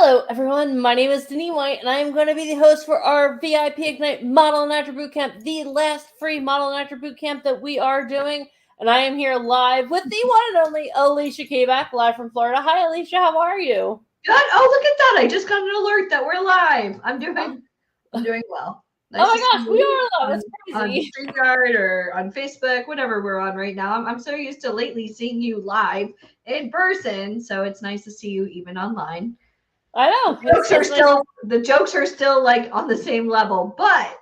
Hello, everyone. My name is Denise White, and I am going to be the host for our VIP Ignite Model and Actor Bootcamp, the last free Model and Actor Bootcamp that we are doing. And I am here live with the one and only Alicia Kback, live from Florida. Hi, Alicia. How are you? Good. Oh, look at that. I just got an alert that we're live. I'm doing well. Nice oh my gosh, we are live. That's crazy. On StreamYard or on Facebook, whatever we're on right now. I'm so used to lately seeing you live in person, so it's nice to see you even online. I know. The jokes are still like on the same level, but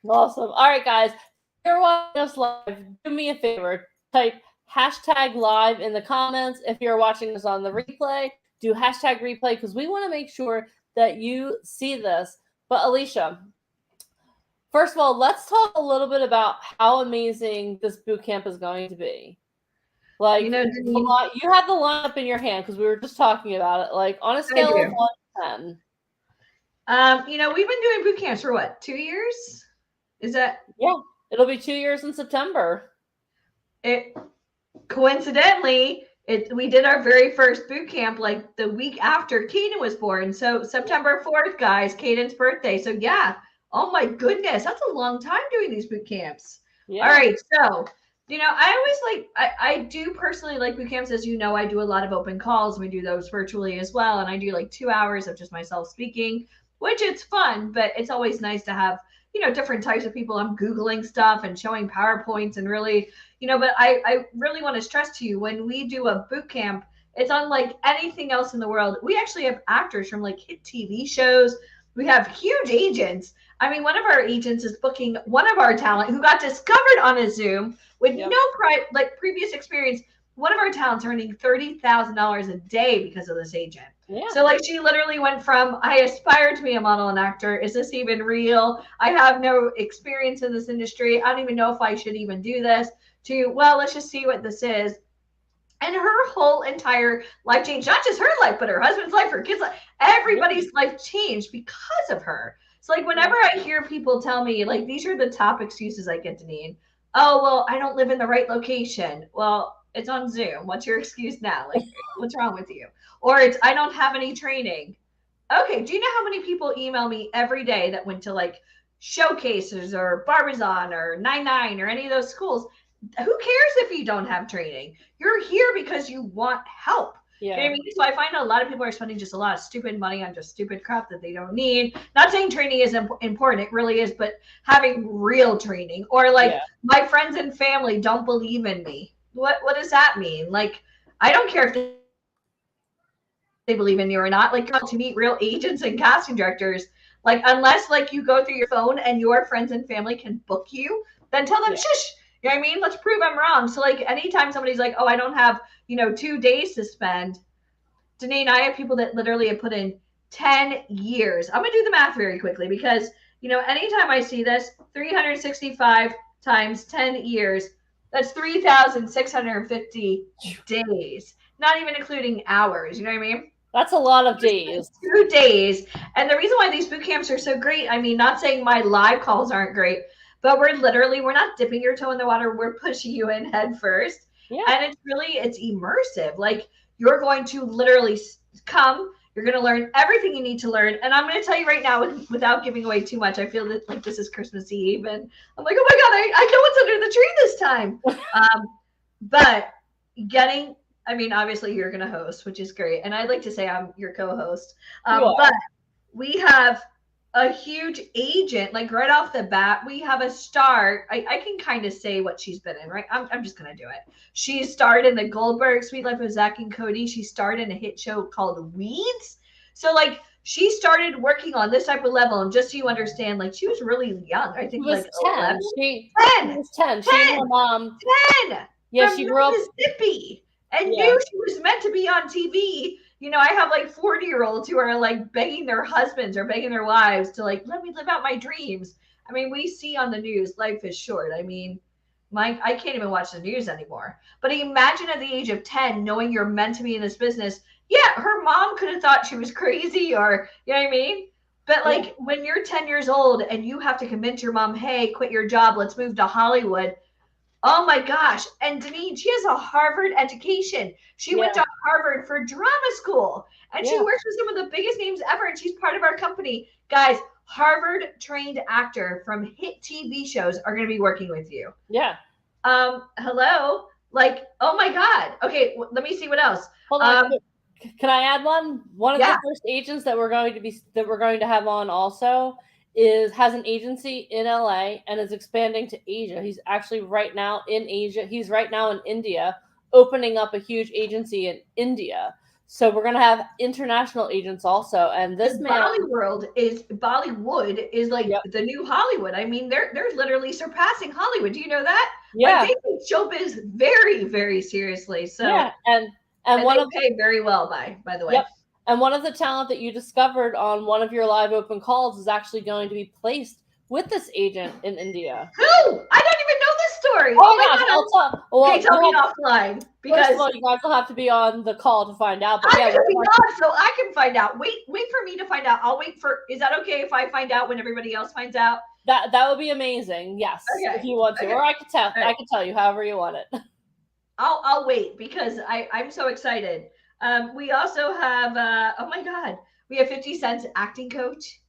awesome. All right, guys. If you're watching us live, do me a favor. Type hashtag live in the comments. If you're watching this on the replay, do hashtag replay because we want to make sure that you see this. But Alicia, first of all, let's talk a little bit about how amazing this boot camp is going to be. Like, you have the lineup in your hand because we were just talking about it. Like, on a scale of 1 to 10. We've been doing boot camps for what, 2 years? Is that? Yeah, it'll be 2 years in September. Coincidentally, we did our very first boot camp like the week after Caden was born. So September 4th, guys, Caden's birthday. So yeah, oh my goodness, that's a long time doing these boot camps. Yeah. All right, so I do personally like boot camps. As you know, I do a lot of open calls. We do those virtually as well, and I do like 2 hours of just myself speaking, which it's fun, but it's always nice to have different types of people. I'm Googling stuff and showing PowerPoints and really, but I really want to stress to you, when we do a boot camp, it's unlike anything else in the world. We actually have actors from like hit TV shows. We have huge agents. I mean, one of our agents is booking one of our talent who got discovered on a Zoom with no previous experience. One of our talents earning $30,000 a day because of this agent. Yeah. So like she literally went from, I aspire to be a model and actor. Is this even real? I have no experience in this industry. I don't even know if I should even do this, to, well, let's just see what this is. And her whole entire life changed, not just her life, but her husband's life, her kids' life, everybody's life changed because of her. So like whenever I hear people tell me, like, these are the top excuses I get to need. Oh, well, I don't live in the right location. Well, it's on Zoom. What's your excuse now? Like, what's wrong with you? Or it's, I don't have any training. Okay, do you know how many people email me every day that went to like Showcases or Barbizon or 99 or any of those schools? Who cares if you don't have training? You're here because you want help. Yeah. You know what I mean? So I find a lot of people are spending just a lot of stupid money on just stupid crap that they don't need. Not saying training is important. It really is. But having real training, or like my friends and family don't believe in me. What does that mean? Like, I don't care if they believe in you or not. Like, to meet real agents and casting directors, like, unless like you go through your phone and your friends and family can book you, then tell them, shush. You know what I mean? Let's prove I'm wrong. So like anytime somebody's like, oh, I don't have, 2 days to spend. Danae and I have people that literally have put in 10 years. I'm going to do the math very quickly because, anytime I see this, 365 times 10 years, that's 3,650 days, not even including hours. You know what I mean? That's a lot of days. 2 days. And the reason why these boot camps are so great, I mean, not saying my live calls aren't great, but we're not dipping your toe in the water. We're pushing you in head first. Yeah. And it's immersive. Like, you're going to literally come, you're going to learn everything you need to learn. And I'm going to tell you right now, without giving away too much, I feel that like this is Christmas Eve and I'm like, oh my God, I know what's under the tree this time. But obviously you're going to host, which is great. And I'd like to say I'm your co-host. But we have a huge agent, like right off the bat. We have a star. I can kind of say what she's been in, right? I'm just going to do it. She starred in the Goldberg Sweet Life of Zach and Cody. She starred in a hit show called Weeds. So like she started working on this type of level. And just so you understand, like she was really young. I think like 10. 10. She was 10. 10. She was her mom. 10. Yeah, she grew up Mississippi and knew she was meant to be on TV. I have like 40-year-olds who are like begging their husbands or begging their wives to like, let me live out my dreams. I mean, we see on the news, life is short. I mean, I can't even watch the news anymore. But imagine at the age of 10, knowing you're meant to be in this business. Yeah, her mom could have thought she was crazy or, you know what I mean? But like when you're 10 years old and you have to convince your mom, hey, quit your job, let's move to Hollywood. Oh my gosh. And Denise, she has a Harvard education. She went Yeah. to Harvard for drama school and she Yeah. works with some of the biggest names ever. And she's part of our company. Guys, Harvard trained actor from hit TV shows are going to be working with you. Yeah. Hello. Like, oh my God. Okay, let me see what else. Hold on. Can I add one? One of Yeah. the first agents that we're going to have on also has an agency in LA and is expanding to Asia. He's actually right now in Asia. He's right now in India, opening up a huge agency in India. So we're gonna have international agents also. And this man, Bollywood is like yep, the new Hollywood. I mean, they're literally surpassing Hollywood. Do you know that? Like yeah, they take showbiz very, very seriously. So yeah, and and one they of pay very well by the way. yep, and one of the talent that you discovered on one of your live open calls is actually going to be placed with this agent in India. Who? I don't even know this story. Oh Oh my my gosh, God. I'll tell. Well, Okay, tell me offline first because of all, you guys will have to be on the call to find out. But I'm yeah, gonna be on so I can find out. Wait for me to find out. I'll wait for. Is that okay if I find out when everybody else finds out? that would be amazing. Yes, Okay. if you want to, Okay. or I could tell. Right. I can tell you however you want it. I'll wait because I'm so excited. We also have oh my God, we have 50 Cent's acting coach.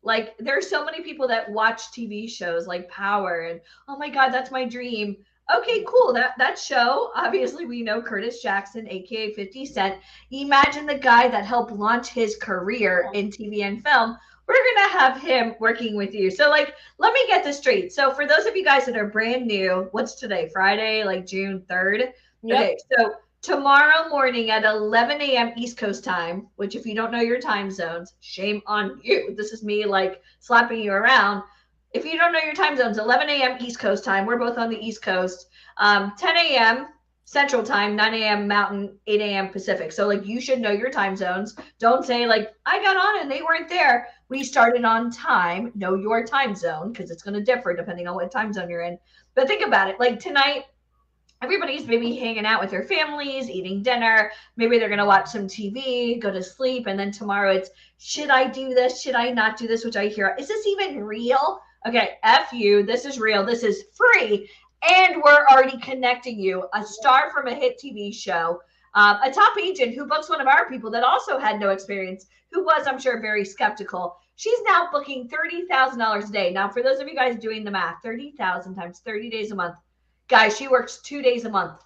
Like there's so many people that watch TV shows like Power and oh my God, that's my dream. Okay, cool. That show, obviously we know Curtis Jackson, aka 50 Cent. Imagine the guy that helped launch his career in TV and film. We're gonna have him working with you. So like let me get this straight. So for those of you guys that are brand new, what's today? Friday, like June 3rd. Yep. Okay, so tomorrow morning at 11 a.m. East Coast time, which if you don't know your time zones, shame on you. This is me like slapping you around. If you don't know your time zones, 11 a.m. East Coast time, we're both on the East Coast. 10 a.m. Central time, 9 a.m. Mountain, 8 a.m. Pacific. So like you should know your time zones. Don't say like I got on and they weren't there. We started on time. Know your time zone because it's going to differ depending on what time zone you're in. But think about it. Like tonight, everybody's maybe hanging out with their families, eating dinner. Maybe they're going to watch some TV, go to sleep. And then tomorrow it's, should I do this? Should I not do this? Which I hear, is this even real? Okay, F you. This is real. This is free. And we're already connecting you, a star from a hit TV show, a top agent who books one of our people that also had no experience, who was, I'm sure, very skeptical. She's now booking $30,000 a day. Now, for those of you guys doing the math, 30,000 times 30 days a month. Guys, she works 2 days a month.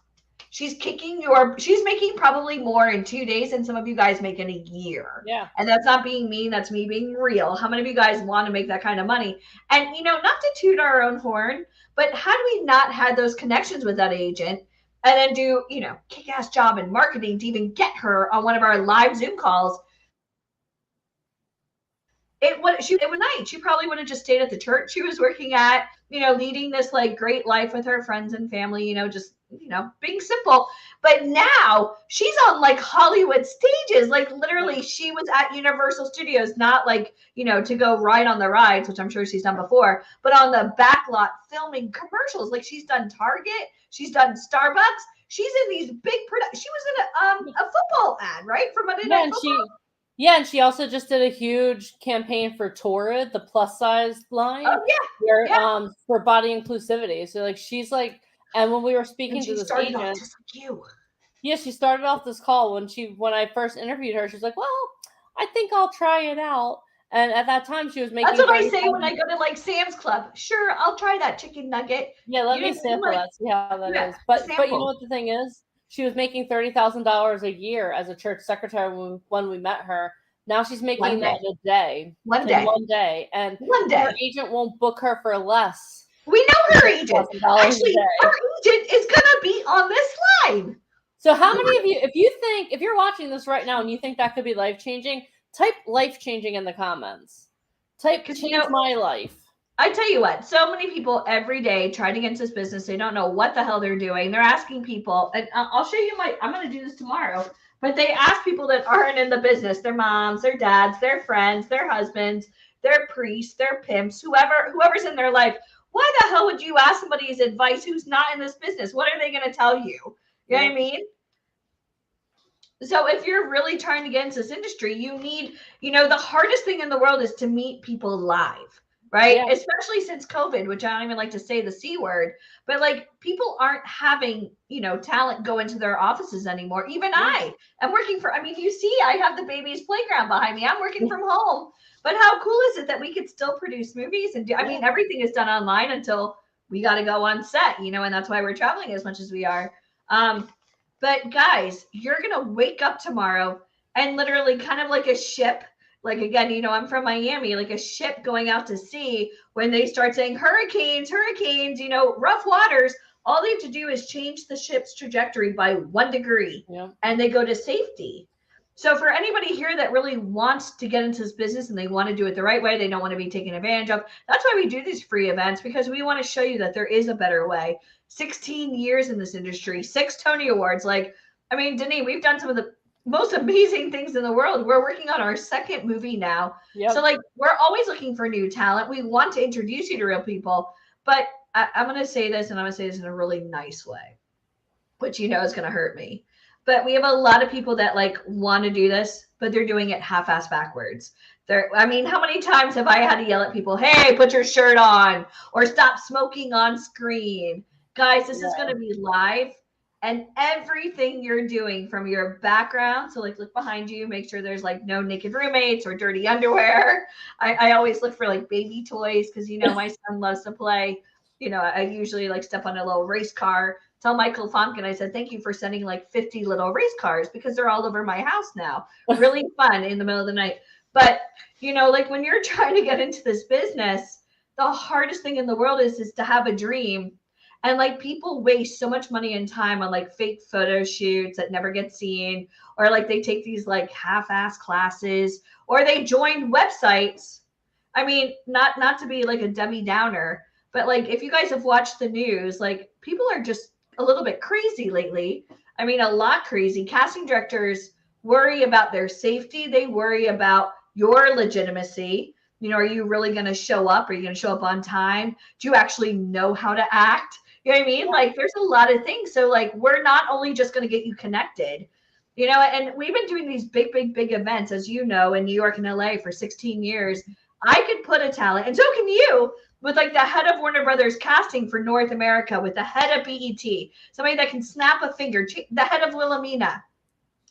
She's making probably more in 2 days than some of you guys make in a year. Yeah. And that's not being mean. That's me being real. How many of you guys want to make that kind of money? And, not to toot our own horn, but had we not had those connections with that agent and then do, kick-ass job in marketing to even get her on one of our live Zoom calls, it would night. She probably would have just stayed at the church she was working at, leading this like great life with her friends and family, just being simple. But now she's on like Hollywood stages. Like literally, she was at Universal Studios, not like, to go ride on the rides, which I'm sure she's done before, but on the back lot filming commercials. Like she's done Target, she's done Starbucks. She's in these big productions. She was in a football ad, right? For Monday Night Football. And she also just did a huge campaign for Torrid, the plus size line. Oh yeah. For body inclusivity. So like she's like, and when we were speaking to this agent, off just like you. Yeah, she started off this call when I first interviewed her. She's like, "Well, I think I'll try it out." And at that time, she was making. That's what I say when I go to like Sam's Club. Sure, I'll try that chicken nugget. Yeah, let me sample that, see how that is. But you know what the thing is? She was making $30,000 a year as a church secretary when we met her. Now she's making that in a day. One day. And her agent won't book her for less. We know her agent. Actually, her agent is gonna be on this line. So how many of you, if you're watching this right now and you think that could be life-changing, type life-changing in the comments. Type change my life. I tell you what, so many people every day trying to get into this business, they don't know what the hell they're doing. They're asking people, and I'll show you I'm going to do this tomorrow, but they ask people that aren't in the business, their moms, their dads, their friends, their husbands, their priests, their pimps, whoever's in their life. Why the hell would you ask somebody's advice who's not in this business? What are they going to tell you? You know what I mean? So if you're really trying to get into this industry, you need, the hardest thing in the world is to meet people live. right? Yeah. Especially since COVID, which I don't even like to say the C word, but like people aren't having, talent go into their offices anymore. Even I am working I mean, you see, I have the baby's playground behind me. I'm working from home. But how cool is it that we could still produce movies and I mean, everything is done online until we got to go on set, and that's why we're traveling as much as we are. But guys, you're going to wake up tomorrow and literally kind of like a ship. Like, again, I'm from Miami, like a ship going out to sea. When they start saying hurricanes, rough waters, all they have to do is change the ship's trajectory by 1 degree and they go to safety. So for anybody here that really wants to get into this business and they want to do it the right way, they don't want to be taken advantage of. That's why we do these free events, because we want to show you that there is a better way. 16 years in this industry, 6 Tony Awards. Like, I mean, Denise, we've done some of the most amazing things in the world. We're working on our 2nd movie now. So like, we're always looking for new talent. We want to introduce you to real people, but I'm going to say this, and I'm going to say this in a really nice way, which is going to hurt me. But we have a lot of people that like want to do this, but they're doing it half-ass backwards. I mean, how many times have I had to yell at people, hey, put your shirt on, or stop smoking on screen? Guys, this is going to be live, and everything you're doing from your background. So like, look behind you, make sure there's like no naked roommates or dirty underwear. I always look for like baby toys, because my son loves to play. I usually like step on a little race car. Tell Michael Fonkin, I said, thank you for sending like 50 little race cars, because they're all over my house now. Really fun in the middle of the night. But, like when you're trying to get into this business, the hardest thing in the world is to have a dream. And like, people waste so much money and time on like fake photo shoots that never get seen, or like they take these like half-ass classes, or they join websites. I mean, not to be like a Debbie Downer, but like, if you guys have watched the news, like people are just a little bit crazy lately. I mean, a lot crazy. Casting directors worry about their safety. They worry about your legitimacy. Are you really going to show up? Are you going to show up on time? Do you actually know how to act? You know what I mean? Like, there's a lot of things. So like, we're not only just going to get you connected, and we've been doing these big events, as in New York and LA for 16 years. I could put a talent, and so can you, with like the head of Warner Brothers casting for North America, with the head of BET, somebody that can snap a finger, the head of Wilhelmina.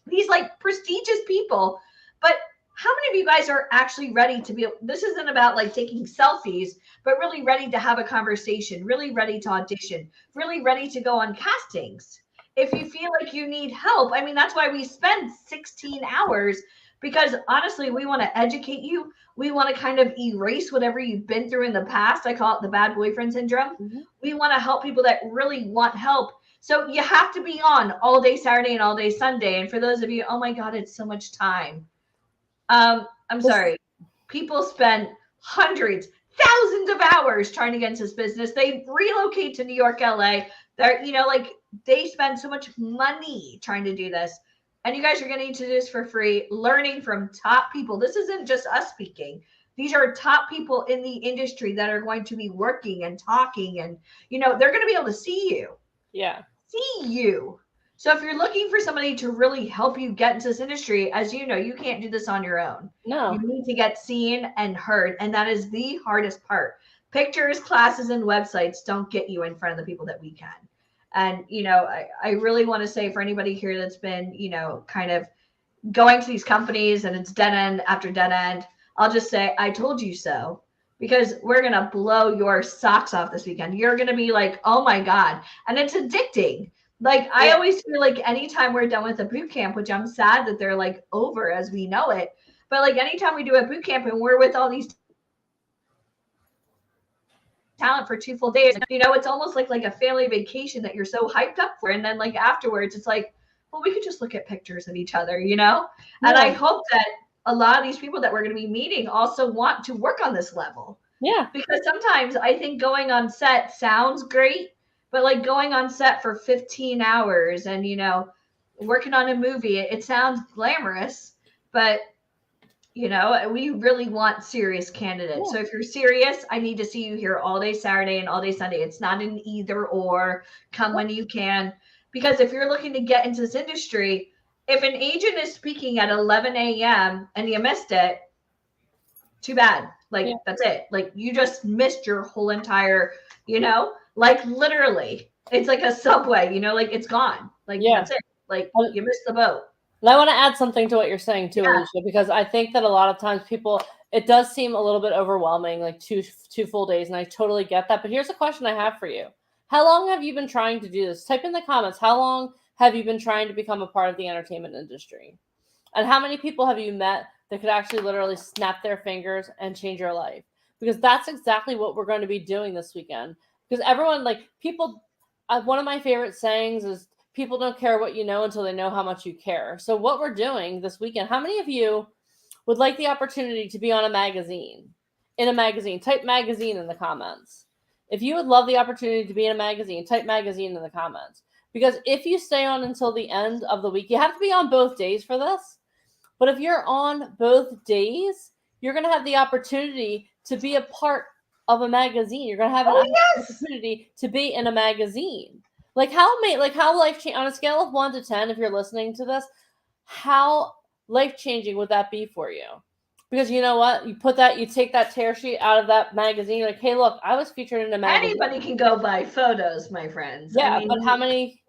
These like prestigious people. But how many of you guys are actually ready to be, this isn't about like taking selfies, but really ready to have a conversation, really ready to audition, really ready to go on castings? If you feel like you need help, I mean, that's why we spend 16 hours, because honestly, we want to educate you. We want to kind of erase whatever you've been through in the past. I call it the bad boyfriend syndrome. We want to help people that really want help. So you have to be on all day Saturday and all day Sunday. And for those of you, oh my God, it's so much time. I'm sorry. People spend hundreds, thousands of hours trying to get into this business. They relocate to New York, LA. They're, like they spend so much money trying to do this. And you guys are getting to do this for free, learning from top people. This isn't just us speaking. These are top people in the industry that are going to be working and talking, and, they're going to be able to see you. Yeah. See you. So if you're looking for somebody to really help you get into this industry, as you know, you can't do this on your own. No. You need to get seen and heard. And that is the hardest part. Pictures, classes, and websites don't get you in front of the people that we can. And, I really want to say, for anybody here that's been, kind of going to these companies and it's dead end after dead end, I'll just say, I told you so, because we're going to blow your socks off this weekend. You're going to be like, oh my God. And it's addicting. Like, I always feel like anytime we're done with a boot camp, which I'm sad that they're like over as we know it, but like anytime we do a boot camp and we're with all these talent for 2 full days, it's almost like a family vacation that you're so hyped up for. And then like afterwards, it's like, well, we could just look at pictures of each other, And I hope that a lot of these people that we're going to be meeting also want to work on this level. Yeah. Because sometimes I think going on set sounds great, but like going on set for 15 hours and, working on a movie, it sounds glamorous, but, we really want serious candidates. Yeah. So if you're serious, I need to see you here all day Saturday and all day Sunday. It's not an either or, come when you can. Because if you're looking to get into this industry, if an agent is speaking at 11 a.m. and you missed it, too bad. Like, Yeah. that's it. Like, you just missed your whole entire, like literally, it's like a subway, like it's gone. Like, Yeah. that's it. Like, And you missed the boat. I want to add something to what you're saying too, Yeah. Alicia, because I think that a lot of times it does seem a little bit overwhelming, like two full days, and I totally get that. But here's a question I have for you. How long have you been trying to do this? Type in the comments, how long have you been trying to become a part of the entertainment industry? And how many people have you met that could actually literally snap their fingers and change your life? Because that's exactly what we're going to be doing this weekend. Because everyone, one of my favorite sayings is, people don't care what you know until they know how much you care. So what we're doing this weekend, how many of you would like the opportunity to be on a magazine? In a magazine, type magazine in the comments. If you would love the opportunity to be in a magazine, type magazine in the comments. Because if you stay on until the end of the week, you have to be on both days for this. But if you're on both days, you're going to have the opportunity to be a part of a magazine. You're going to have an opportunity to be in a magazine. Like how life on a scale of 1 to 10, if you're listening to this, how life changing would that be for you? Because you know what, you take that tear sheet out of that magazine. You're like, hey, look, I was featured in a magazine. Anybody can go buy photos, my friends. Yeah, I mean, but how many?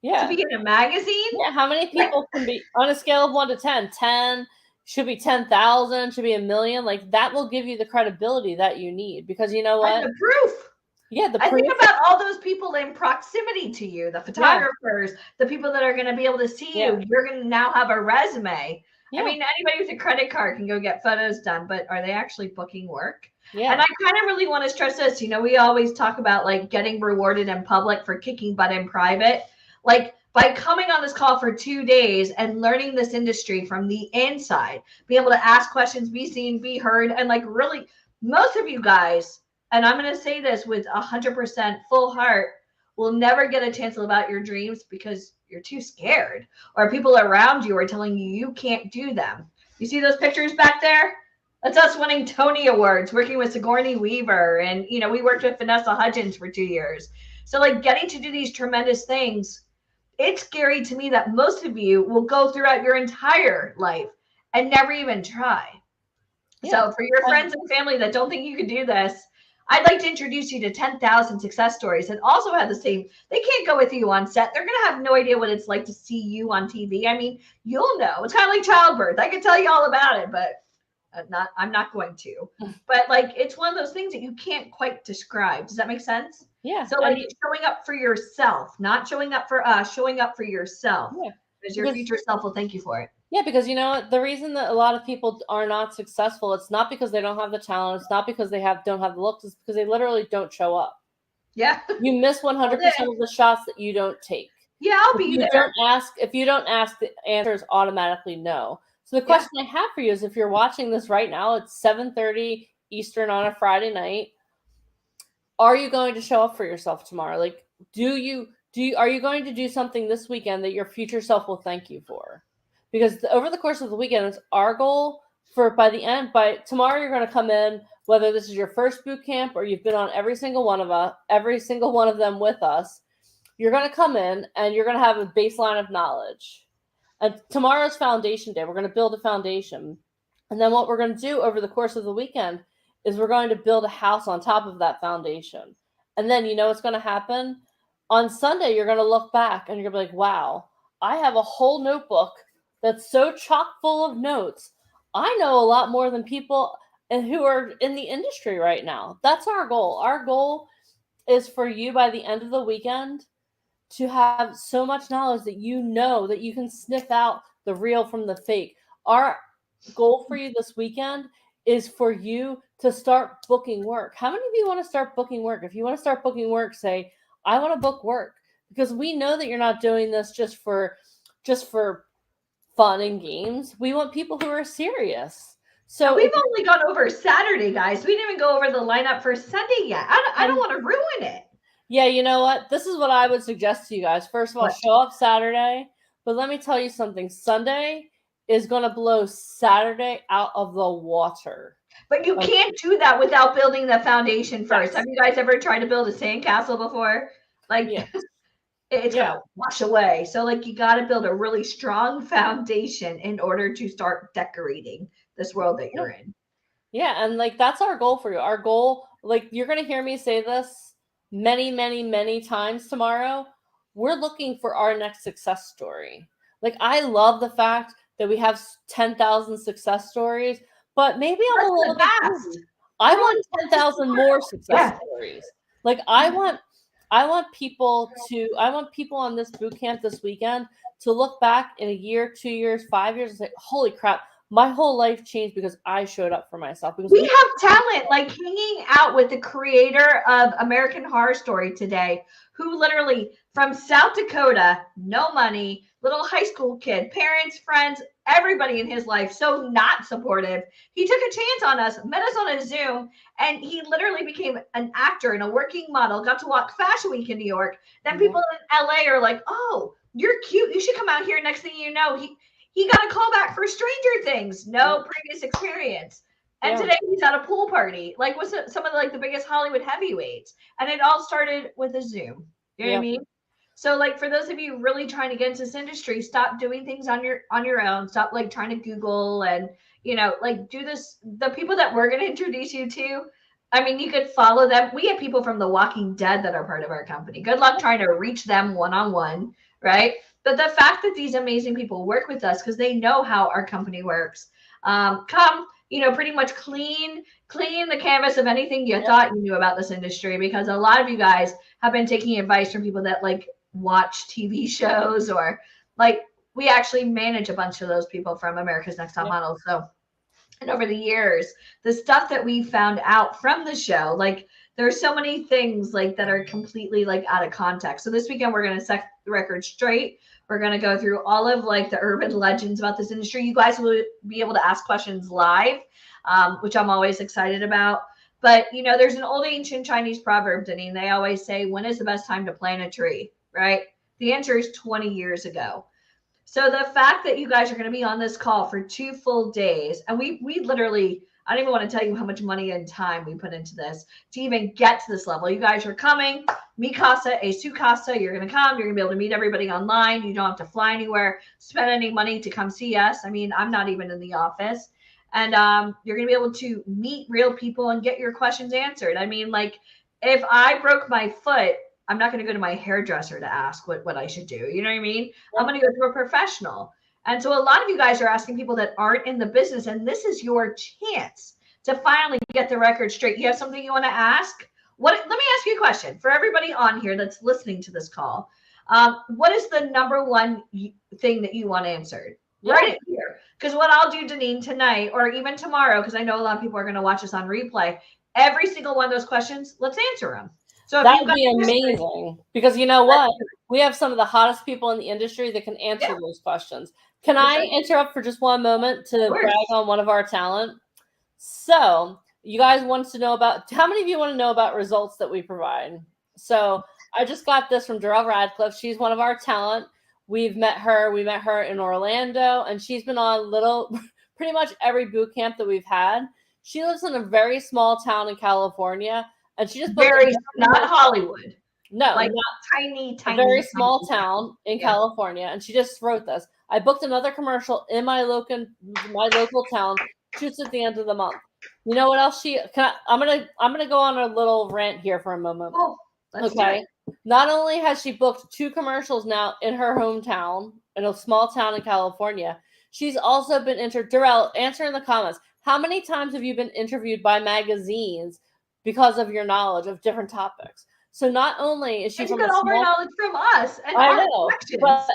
Yeah, to be in a magazine. Yeah, how many people can be on a scale of 1 to 10? 10 should be 10,000, should be a million. Like that will give you the credibility that you need, because you know what? And the proof. Yeah, the I proof. think about all those people in proximity to you, the photographers, the people that are going to be able to see you. You're going to now have a resume. I mean, anybody with a credit card can go get photos done, but are they actually booking work? And I kind of really want to stress this. We always talk about like getting rewarded in public for kicking butt in private. Like by coming on this call for 2 days and learning this industry from the inside, be able to ask questions, be seen, be heard, and like really, most of you guys, and I'm going to say this with 100% full heart, will never get a chance to live out your dreams because you're too scared, or people around you are telling you you can't do them. You see those pictures back there? That's us winning Tony Awards, working with Sigourney Weaver. And, we worked with Vanessa Hudgens for 2 years. So like getting to do these tremendous things, it's scary to me that most of you will go throughout your entire life and never even try. So for your friends and family that don't think you could do this, I'd like to introduce you to 10,000 success stories that also have the same. They can't go with you on set. They're going to have no idea what it's like to see you on TV. I mean, you'll know. It's kind of like childbirth. I can tell you all about it, but I'm not going to. But like, it's one of those things that you can't quite describe. Does that make sense? Yeah. So like showing up for yourself, not showing up for us, showing up for yourself. Yeah. Because your future self will thank you for it. Yeah, because the reason that a lot of people are not successful, it's not because they don't have the talent, it's not because they don't have the looks, it's because they literally don't show up. Yeah. You miss 100% of the shots that you don't take. Yeah, I'll be there. If you don't ask, the answer is automatically no. So the question I have for you is, if you're watching this right now, it's 7:30 Eastern on a Friday night. Are you going to show up for yourself tomorrow? Like, are you going to do something this weekend that your future self will thank you for? Because over the course of the weekend, it's our goal by tomorrow, you're going to come in, whether this is your first boot camp or you've been on every single one of them with us, you're going to come in and you're going to have a baseline of knowledge. And tomorrow's foundation day. We're going to build a foundation. And then what we're going to do over the course of the weekend is we're going to build a house on top of that foundation. And then you know what's going to happen? On Sunday, you're going to look back and you're going to be like, wow, I have a whole notebook that's so chock full of notes. I know a lot more than people who are in the industry right now. That's our goal. Our goal is for you by the end of the weekend to have so much knowledge that you know that you can sniff out the real from the fake. Our goal for you this weekend is for you to start booking work. How many of you want to start booking work? If you want to start booking work, say, I want to book work, because we know that you're not doing this just for fun and games. We want people who are serious. So we've only gone over Saturday, guys. We didn't even go over the lineup for Sunday yet. I don't want to ruin it. Yeah, you know what? This is what I would suggest to you guys. First of all, show up Saturday. But let me tell you something. Sunday is going to blow Saturday out of the water. But you can't do that without building the foundation first. Have you guys ever tried to build a sandcastle before? Like, it's going to wash away. So, like, you got to build a really strong foundation in order to start decorating this world that you're in. Yeah, and like that's our goal for you. Our goal, like you're gonna hear me say this many, many, many times tomorrow. We're looking for our next success story. Like I love the fact that we have 10,000 success stories, but maybe I'm That's a the little bit best. greedy. I We're only want 10,000 more success yeah. stories. Like I want people on this boot camp this weekend to look back in a year, 2 years, 5 years and say, holy crap, my whole life changed because I showed up for myself. Because We have talent like hanging out with the creator of American Horror Story today, who literally from South Dakota, no money, little high school kid, parents, friends, everybody in his life, so not supportive. He took a chance on us, met us on a Zoom, and he literally became an actor and a working model, got to walk Fashion Week in New York. Then people in LA are like, oh, you're cute. You should come out here. Next thing you know, he got a call back for Stranger Things. No previous experience. And today he's at a pool party, like with some of the biggest Hollywood heavyweights. And it all started with a Zoom. You know what I mean? So like for those of you really trying to get into this industry, stop doing things on your own. Stop like trying to Google and like do this. The people that we're gonna introduce you to, I mean, you could follow them. We have people from The Walking Dead that are part of our company. Good luck trying to reach them one-on-one, right? But the fact that these amazing people work with us because they know how our company works, come pretty much clean the canvas of anything you thought you knew about this industry, because a lot of you guys have been taking advice from people that like watch TV shows, or like we actually manage a bunch of those people from America's Next Top Model. So, and over the years, the stuff that we found out from the show, like there's so many things like that are completely like out of context. So this weekend we're going to set the record straight. We're going to go through all of like the urban legends about this industry. You guys will be able to ask questions live, which I'm always excited about. But there's an old ancient Chinese proverb, Deneen. They always say, when is the best time to plant a tree, right? The answer is 20 years ago. So the fact that you guys are going to be on this call for 2 full days, and we literally, I don't even want to tell you how much money and time we put into this to even get to this level. You guys are coming, mi casa, e su casa. You're going to come. You're going to be able to meet everybody online. You don't have to fly anywhere, spend any money to come see us. I mean, I'm not even in the office. And you're going to be able to meet real people and get your questions answered. I mean, like if I broke my foot, I'm not going to go to my hairdresser to ask what I should do. You know what I mean? I'm going to go to a professional. And so a lot of you guys are asking people that aren't in the business, and this is your chance to finally get the record straight. You have something you want to ask? Let me ask you a question for everybody on here that's listening to this call. What is the number one thing that you want answered? Write it here. Because what I'll do, Deneen, tonight or even tomorrow, because I know a lot of people are going to watch this on replay, every single one of those questions, let's answer them. So that would be amazing, because you know what? We have some of the hottest people in the industry that can answer those questions. Can I interrupt for just one moment to brag on one of our talent? So you guys want to know about, how many of you want to know about results that we provide? So I just got this from Darrell Radcliffe. She's one of our talent. We met her in Orlando, and she's been on pretty much every boot camp that we've had. She lives in a very small town in California. And she just not Hollywood. No, like not tiny, a very small town in California. And she just wrote this. I booked another commercial in my local town. Shoots at the end of the month. You know what else I'm gonna go on a little rant here for a moment. Oh, okay. Not only has she booked 2 commercials now in her hometown, in a small town in California, she's also been Darrell, answer in the comments. How many times have you been interviewed by magazines because of your knowledge of different topics? So not only is she from got all her knowledge from us, and I know, but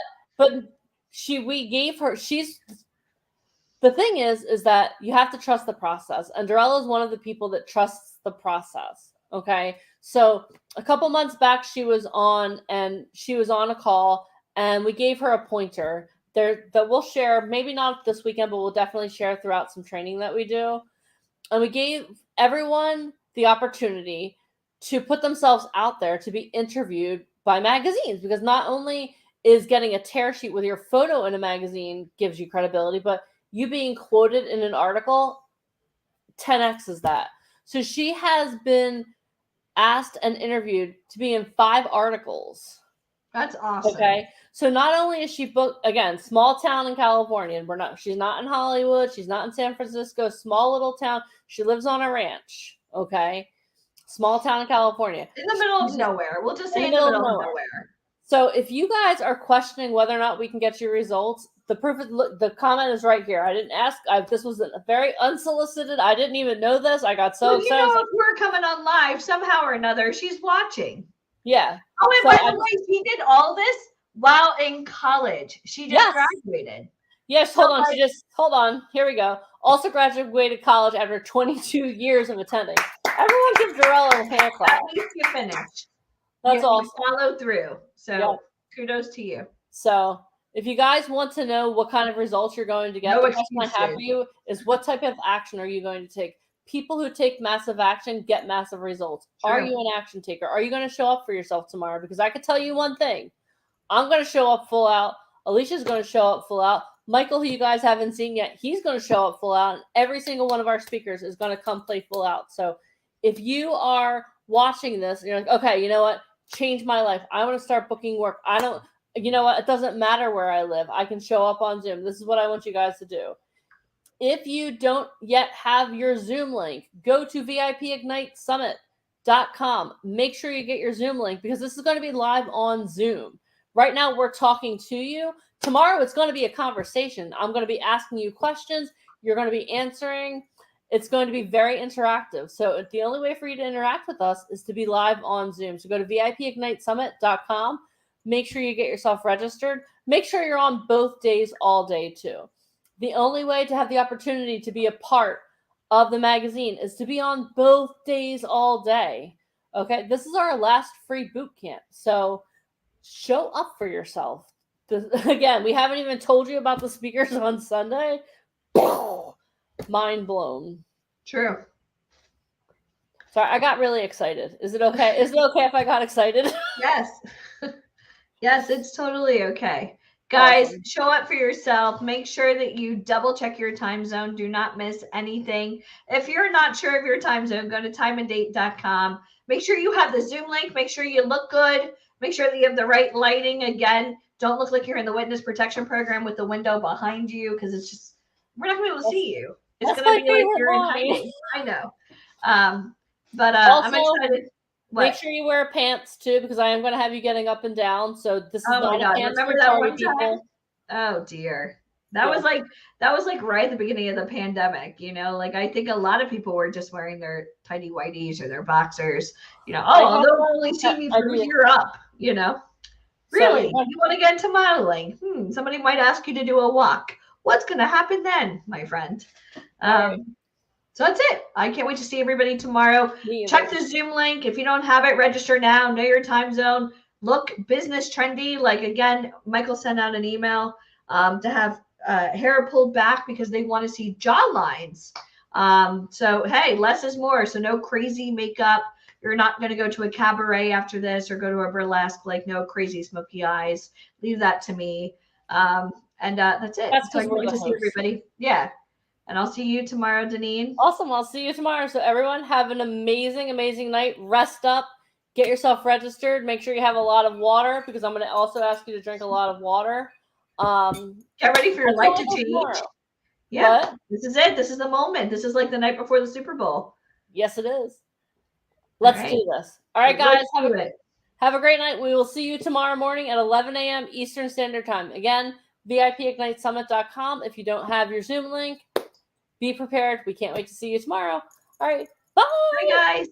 the thing is that you have to trust the process, and Darrell is one of the people that trusts the process. Okay, so a couple months back, she was on a call, and we gave her a pointer there that we'll share, maybe not this weekend, but we'll definitely share throughout some training that we do. And we gave everyone the opportunity to put themselves out there to be interviewed by magazines, because not only is getting a tear sheet with your photo in a magazine gives you credibility, but you being quoted in an article 10x is that. So she has been asked and interviewed to be in 5 articles. That's awesome. Okay. So not only is she booked, again, small town in California, she's not in Hollywood, she's not in San Francisco, small little town. She lives on a ranch. Okay. Small town in California. In the middle of nowhere. We'll just say in the middle of nowhere. So if you guys are questioning whether or not we can get you results, the proof of the comment is right here. I didn't ask. This was a very unsolicited. I didn't even know this. I got so excited. You know, if we're coming on live somehow or another, she's watching. Yeah. Oh, and by the way, she did all this while in college. She just graduated. Yes, hold on. Here we go. Also graduated college after 22 years of attending. Everyone give Jarrell a hand clap. At least you finished. That's awesome. You followed through. So kudos to you. So if you guys want to know what kind of results you're going to get, the question I have for you is what type of action are you going to take? People who take massive action get massive results. True. Are you an action taker? Are you going to show up for yourself tomorrow? Because I can tell you one thing. I'm going to show up full out. Alicia's going to show up full out. Michael, who you guys haven't seen yet, he's going to show up full out. And every single one of our speakers is going to come play full out. So if you are watching this and you're like, okay, you know what? Change my life. I want to start booking work. You know what? It doesn't matter where I live. I can show up on Zoom. This is what I want you guys to do. If you don't yet have your Zoom link, go to VIPigniteSummit.com. Make sure you get your Zoom link because this is going to be live on Zoom. Right now, we're talking to you. Tomorrow, it's going to be a conversation. I'm going to be asking you questions. You're going to be answering. It's going to be very interactive. So the only way for you to interact with us is to be live on Zoom. So go to VIPigniteSummit.com. Make sure you get yourself registered. Make sure you're on both days all day too. The only way to have the opportunity to be a part of the magazine is to be on both days all day. Okay, this is our last free boot camp. So show up for yourself. Again, we haven't even told you about the speakers on Sunday. Mind blown. True. Sorry, I got really excited. Is it okay? Is it okay if I got excited? Yes. Yes, it's totally okay. Guys, show up for yourself. Make sure that you double check your time zone. Do not miss anything. If you're not sure of your time zone, go to timeanddate.com. Make sure you have the Zoom link. Make sure you look good. Make sure that you have the right lighting. Again, don't look like you're in the witness protection program with the window behind you because it's just, we're not going to be able to see you. It's going to be like you're in hiding. I know. But also, I'm excited. What? Make sure you wear pants too, because I am going to have you getting up and down. So this is not a pants remember that one time? Oh dear. That was like right at the beginning of the pandemic, you know, like I think a lot of people were just wearing their tidy whities or their boxers, you know, they'll only see me from here up, you know. Really? You want to get into modeling? Somebody might ask you to do a walk. What's going to happen then, my friend? So that's it. I can't wait to see everybody tomorrow. Check the Zoom link. If you don't have it, register now. Know your time zone. Look business trendy. Like, again, Michael sent out an email to have hair pulled back because they want to see jaw lines. So, hey, less is more. So no crazy makeup. You're not going to go to a cabaret after this or go to a burlesque. Like, no crazy smoky eyes. Leave that to me. And that's it. That's so I can't wait to see everybody. Yeah. And I'll see you tomorrow, Deneen. Awesome. I'll see you tomorrow. So everyone have an amazing, amazing night. Rest up. Get yourself registered. Make sure you have a lot of water because I'm going to also ask you to drink a lot of water. Get ready for your life to change. Tomorrow. Yeah. What? This is it. This is the moment. This is like the night before the Super Bowl. Yes, it is. Let's do this. All right, guys. Have a great night. We will see you tomorrow morning at 11 a.m. Eastern Standard Time. Again, VIPigniteSummit.com. If you don't have your Zoom link, be prepared. We can't wait to see you tomorrow. All right. Bye. Bye, guys.